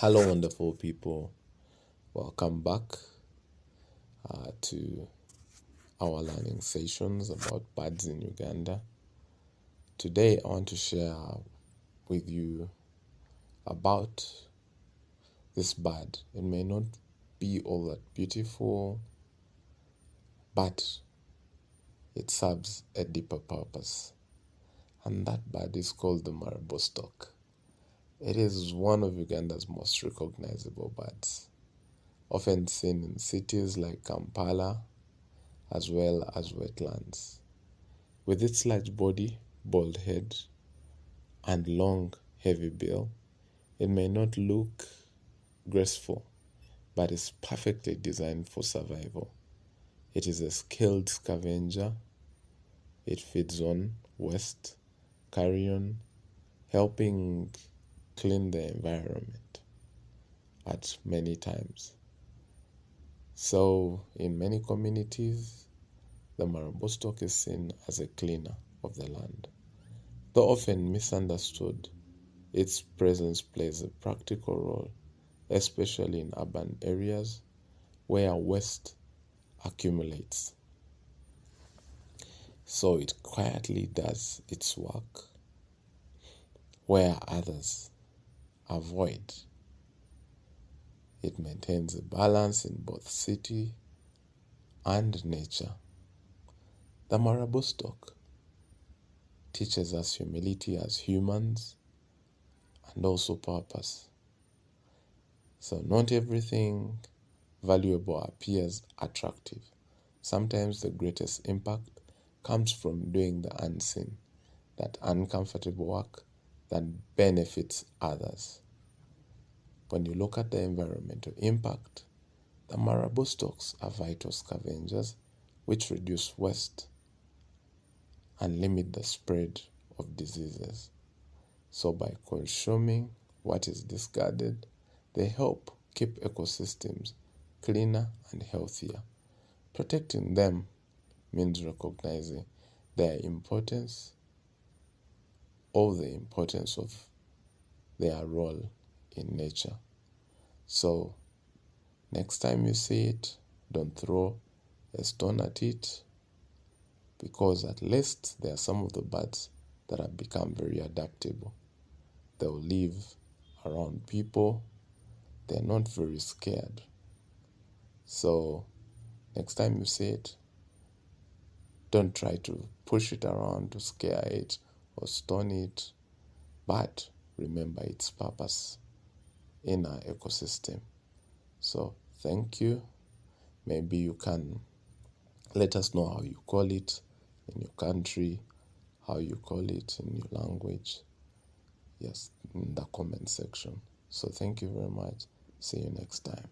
Hello, wonderful people. Welcome back to our learning sessions about birds in Uganda. Today, I want to share with you about this bird. It may not be all that beautiful, but it serves a deeper purpose. And that bird is called the Marabou Stork. It is one of Uganda's most recognizable birds, often seen in cities like Kampala, as well as wetlands. With its large body, bald head, and long, heavy bill, it may not look graceful, but is perfectly designed for survival. It is a skilled scavenger. It feeds on waste, carrion, helping clean the environment at many times. So, in many communities, the Marabou Stork is seen as a cleaner of the land. Though often misunderstood, its presence plays a practical role, especially in urban areas where waste accumulates. So it quietly does its work where others avoid. It maintains a balance in both city and nature. The Marabou Stork teaches us humility as humans and also purpose. So not everything valuable appears attractive. Sometimes the greatest impact comes from doing the unseen, that uncomfortable work that benefits others. When you look at the environmental impact, the Marabou Storks are vital scavengers which reduce waste and limit the spread of diseases. So by consuming what is discarded, they help keep ecosystems cleaner and healthier. Protecting them means recognizing their importance or the importance of their role in nature. So next time you see it, don't throw a stone at it, because at least there are some of the birds that have become very adaptable. They'll live around people. They're not very scared. So next time you see it, don't try to push it around to scare it or stone it, but remember its purpose in our ecosystem. So thank you. Maybe you can let us know how you call it in your country, how you call it in your language. Yes, in the comment section. So thank you very much. See you next time.